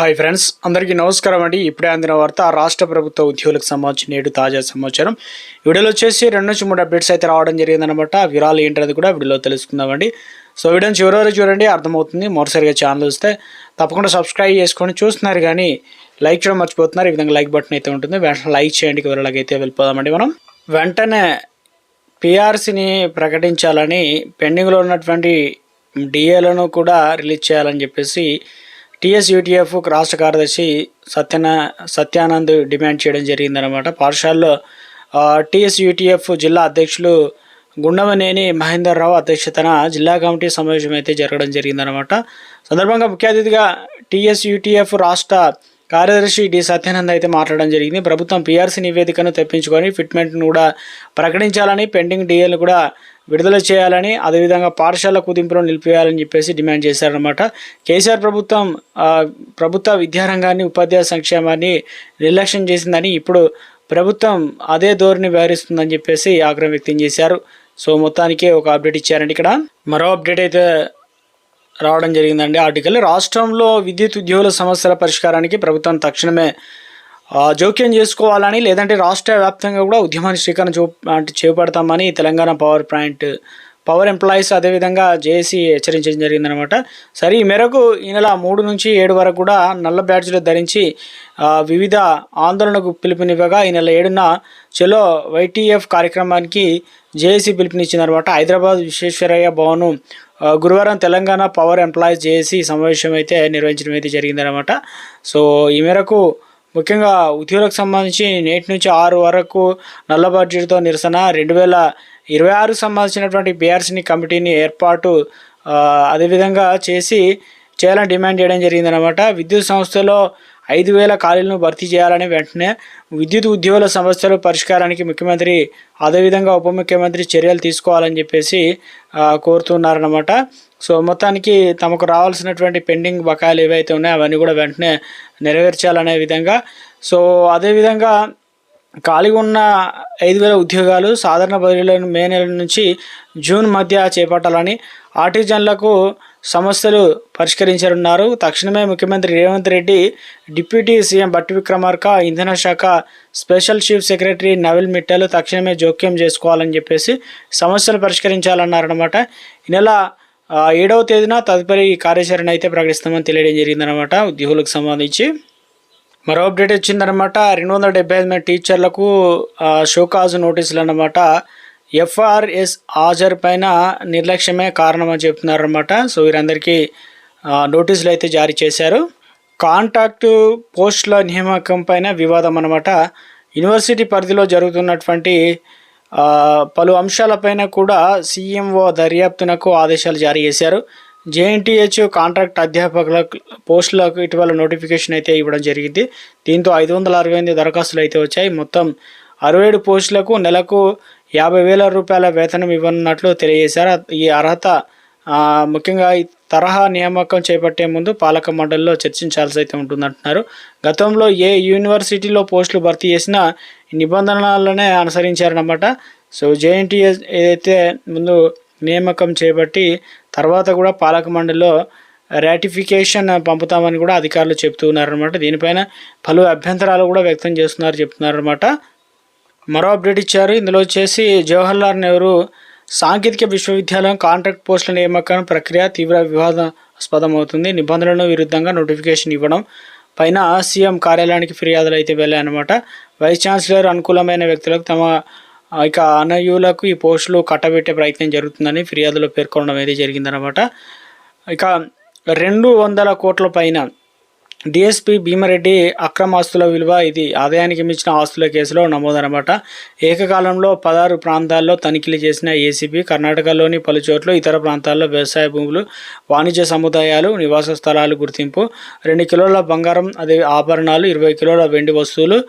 Hi friends, అందరికీ నమస్కారం అండి. ఇప్పుడే అందిన వార్త రాష్ట్ర ప్రభుత్వ ఉద్యోగులకు సంబంధించి నేడు తాజా సమాచారం. వీడియోలో వచ్చేసి 2 నుంచి 3 అప్డేట్స్ అయితే రావడం జరిగిందనమాట. వివరాలు ఏంటనేది కూడా వీడియోలో తెలుసుకుందామండి. సో వీడియోని చివరి వరకు చూడండి, అర్థమవుతుంది. మొదటిసారిగా ఛానల్ వస్తే తప్పకుండా సబ్స్క్రైబ్ చేసుకొని చూస్తున్నారు, కానీ లైక్ చేయడం మర్చిపోతున్నారు. ఈ విధంగా లైక్ బటన్ అయితే ఉంటుంది, వెంటనే లైక్ చేయండి. వివరాలకైతే వెళ్ళిపోదామండి. మనం వెంటనే పిఆర్సీని ప్రకటించాలని, పెండింగ్లో ఉన్నటువంటి డిఏలను కూడా రిలీజ్ చేయాలని చెప్పేసి టీఎస్యూటీఎఫ్ రాష్ట్ర కార్యదర్శి సత్యానంద్ డిమాండ్ చేయడం జరిగిందనమాట. పాఠశాలలో టీఎస్యూటీఎఫ్ జిల్లా అధ్యక్షులు గుండమనేని మహేందర్ రావు అధ్యక్షతన జిల్లా కమిటీ సమావేశం అయితే జరగడం జరిగిందనమాట. సందర్భంగా ముఖ్య అతిథిగా టీఎస్యూటీఎఫ్ రాష్ట్ర కార్యదర్శి డి సత్యానంద్ అయితే మాట్లాడడం జరిగింది. ప్రభుత్వం పీఆర్సీ నివేదికను తెప్పించుకొని ఫిట్మెంట్ను కూడా ప్రకటించాలని, పెండింగ్ డిఏలు కూడా విడుదల చేయాలని, అదేవిధంగా పాఠశాల కుదింపులో నిలిపేయాలని చెప్పేసి డిమాండ్ చేశారనమాట. కేసీఆర్ ప్రభుత్వ విద్యారంగాన్ని, ఉపాధ్యాయ సంక్షేమాన్ని నిర్లక్ష్యం చేసిందని, ఇప్పుడు ప్రభుత్వం అదే ధోరణి వ్యవహరిస్తుందని చెప్పేసి ఆగ్రహం వ్యక్తం చేశారు. సో మొత్తానికి ఒక అప్డేట్ ఇచ్చారండి. ఇక్కడ మరో అప్డేట్ అయితే రావడం జరిగిందండి. ఆర్టికల్ రాష్ట్రంలో విద్యుత్ ఉద్యోగుల సమస్యల పరిష్కారానికి ప్రభుత్వం తక్షణమే జోక్యం చేసుకోవాలని, లేదంటే రాష్ట్ర వ్యాప్తంగా కూడా ఉద్యమాన్ని శ్రీకారం చేపడతామని తెలంగాణ పవర్ ఎంప్లాయీస్ అదేవిధంగా జేఏసీ హెచ్చరించడం జరిగిందనమాట. సరే, ఈ మేరకు ఈ నెల 3 నుంచి 7 వరకు కూడా నల్ల బ్యాడ్జ్లు ధరించి వివిధ ఆందోళనకు పిలుపునివ్వగా, ఈ నెల 7న చలో వైటీఎఫ్ కార్యక్రమానికి జేఏసీ పిలుపునిచ్చిందనమాట. హైదరాబాద్ విశ్వేశ్వరయ్య భవన్ గురువారం తెలంగాణ పవర్ ఎంప్లాయీస్ జేఏసీ సమావేశం అయితే నిర్వహించడం అయితే జరిగిందనమాట. సో ఈ మేరకు ముఖ్యంగా ఉద్యోగులకు సంబంధించి నేటి నుంచి 6 వరకు నల్ల బడ్జెట్తో నిరసన, 2026 సంబంధించినటువంటి పిఆర్సీని కమిటీని ఏర్పాటు అదేవిధంగా చేయాలని డిమాండ్ చేయడం జరిగిందనమాట. విద్యుత్ సంస్థలో 5,000 ఖాళీలను భర్తీ చేయాలని, వెంటనే విద్యుత్ ఉద్యోగుల సమస్యల పరిష్కారానికి ముఖ్యమంత్రి అదేవిధంగా ఉప ముఖ్యమంత్రి చర్యలు తీసుకోవాలని చెప్పేసి కోరుతున్నారన్నమాట. సో మొత్తానికి తమకు రావాల్సినటువంటి పెండింగ్ బకాయిలు ఏవైతే ఉన్నాయో అవన్నీ కూడా వెంటనే నెరవేర్చాలనే విధంగా. సో అదేవిధంగా ఖాళీ ఉన్న 5,000 ఉద్యోగాలు సాధారణ బదిలీలను మే నెల నుంచి జూన్ మధ్య చేపట్టాలని, ఆర్టిజన్లకు సమస్యలు పరిష్కరించనున్నారు. తక్షణమే ముఖ్యమంత్రి రేవంత్ రెడ్డి, డిప్యూటీ సీఎం బట్టి విక్రమార్క, ఇంధన శాఖ special chief secretary Naveel Mittal తక్షణమే జోక్యం చేసుకోవాలని చెప్పేసి సమస్యలు పరిష్కరించాలన్నారనమాట. ఈ నెల 7వ తేదీన తదుపరి కార్యాచరణ అయితే ప్రకటిస్తామని తెలియడం జరిగిందనమాట. ఉద్యోగులకు సంబంధించి మరో అప్డేట్ వచ్చిందనమాట. 275 మంది టీచర్లకు షోకాజ్ నోటీసులు అన్నమాట. ఎఫ్ఆర్ఎస్ హాజరు పైన నిర్లక్ష్యమే కారణం అని చెప్తున్నారన్నమాట. సో వీరందరికీ నోటీసులు అయితే జారీ చేశారు. కాంట్రాక్ట్ పోస్టుల నియామకం పైన వివాదం అన్నమాట. యూనివర్సిటీ పరిధిలో జరుగుతున్నటువంటి పలు అంశాలపైన కూడా సీఎంఓ దర్యాప్తునకు ఆదేశాలు జారీ చేశారు. జేఎన్టీహెచ్ కాంట్రాక్ట్ అధ్యాపకుల పోస్టులకు ఇటీవల నోటిఫికేషన్ అయితే ఇవ్వడం జరిగింది. దీంతో 568 దరఖాస్తులు అయితే వచ్చాయి. మొత్తం 67 పోస్టులకు నెలకు 50,000 రూపాయల వేతనం ఇవ్వనున్నట్లు తెలియజేశారు. ఈ అర్హత ముఖ్యంగా ఈ తరహా నియామకం చేపట్టే ముందు పాలక మండలిలో చర్చించాల్సి అయితే ఉంటుందంటున్నారు. గతంలో ఏ యూనివర్సిటీలో పోస్టులు భర్తీ చేసినా నిబంధనలనే అనుసరించారన్నమాట. సో జేఎన్టీఎస్ ఏదైతే ముందు నియామకం చేపట్టి తర్వాత కూడా పాలక మండలిలో రాటిఫికేషన్ పంపుతామని కూడా అధికారులు చెప్తున్నారన్నమాట. దీనిపైన పలు అభ్యంతరాలు కూడా వ్యక్తం చెప్తున్నారన్నమాట. మరో అప్డేట్ ఇచ్చారు. ఇందులో వచ్చేసి జవహర్లాల్ నెహ్రూ సాంకేతిక విశ్వవిద్యాలయం కాంట్రాక్ట్ పోస్టుల నియామకం ప్రక్రియ తీవ్ర వివాదాస్పదం అవుతుంది. నిబంధనలకు విరుద్ధంగా నోటిఫికేషన్ ఇవ్వడం పైన సీఎం కార్యాలయానికి ఫిర్యాదులు అయితే వెళ్ళాయన్నమాట. వైస్ ఛాన్సలర్ అనుకూలమైన వ్యక్తులకు తమ అనయులకు ఈ పోస్టులు కట్టబెట్టే ప్రయత్నం జరుగుతుందని ఫిర్యాదులో పేర్కొనడం అయితే జరిగిందనమాట. 200 కోట్ల పైన డిఎస్పీ భీమారెడ్డి అక్రమ ఆస్తుల విలువ, ఇది ఆదాయానికి మించిన ఆస్తుల కేసులో నమోదనమాట. ఏకకాలంలో 16 ప్రాంతాల్లో తనిఖీలు చేసిన ఏసీబీ కర్ణాటకలోని పలు చోట్ల, ఇతర ప్రాంతాల్లో వ్యవసాయ భూములు, వాణిజ్య సముదాయాలు, నివాస స్థలాలు గుర్తింపు, 2 కిలోల బంగారం, అదే ఆభరణాలు, 20 కిలోల వెండి వస్తువులు,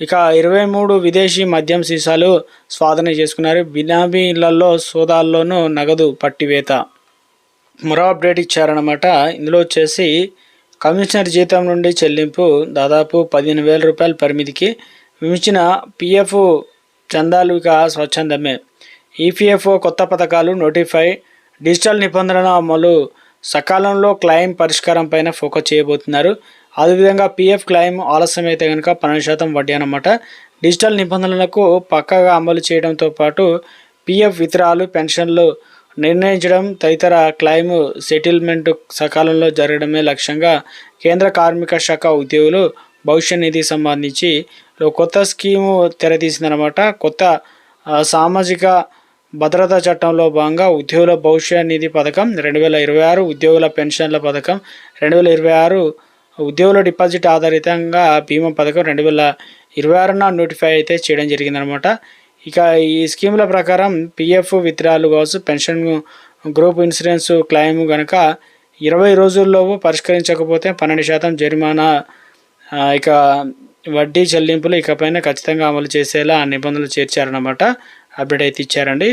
23 విదేశీ మద్యం సీసాలు స్వాధీనం చేసుకున్నారు. బినామీ ఇళ్లలో సోదాల్లోనూ నగదు పట్టివేత. మరో అప్డేట్ ఇచ్చారనమాట. ఇందులో వచ్చేసి కమిషనర్ జీతం నుండి చెల్లింపు దాదాపు 15,000 రూపాయల పరిమితికి మించిన పీఎఫ్ చందాలు స్వచ్ఛందమే. ఈపీఎఫ్ఓ కొత్త పథకాలు నోటిఫై, డిజిటల్ నిబంధనల అమలు సకాలంలో క్లెయిమ్ పరిష్కారం పైన ఫోకస్ చేయబోతున్నారు. అదేవిధంగా పీఎఫ్ క్లెయిమ్ ఆలస్యమైతే కనుక 12% వడ్డీ అన్నమాట. డిజిటల్ నిబంధనలకు పక్కాగా అమలు చేయడంతో పాటు పీఎఫ్ విత్డ్రాలు, పెన్షన్లు నిర్ణయించడం తదితర క్లెయిమ్ సెటిల్మెంట్ సకాలంలో జరగడమే లక్ష్యంగా కేంద్ర కార్మిక శాఖ ఉద్యోగులు భవిష్యత్ నిధికి సంబంధించి కొత్త స్కీము తెరతీసిందనమాట. కొత్త సామాజిక భద్రతా చట్టంలో భాగంగా ఉద్యోగుల భవిష్యత్ నిధి పథకం 2026, ఉద్యోగుల పెన్షన్ల పథకం 2026, ఉద్యోగుల డిపాజిట్ ఆధారితంగా బీమా పథకం 2026న నోటిఫై అయితే చేయడం జరిగిందనమాట. ఇక ఈ స్కీముల ప్రకారం పీఎఫ్ విత్డ్రాలు కావచ్చు, పెన్షన్ గ్రూప్ ఇన్సూరెన్స్ క్లెయిమ్ కనుక 20 రోజుల్లోపు పరిష్కరించకపోతే 12% జరిమానా, ఇక వడ్డీ చెల్లింపులు ఇకపైన ఖచ్చితంగా అమలు చేసేలా నిబంధనలు చేర్చారన్నమాట. అప్డేట్ అయితే ఇచ్చారండి.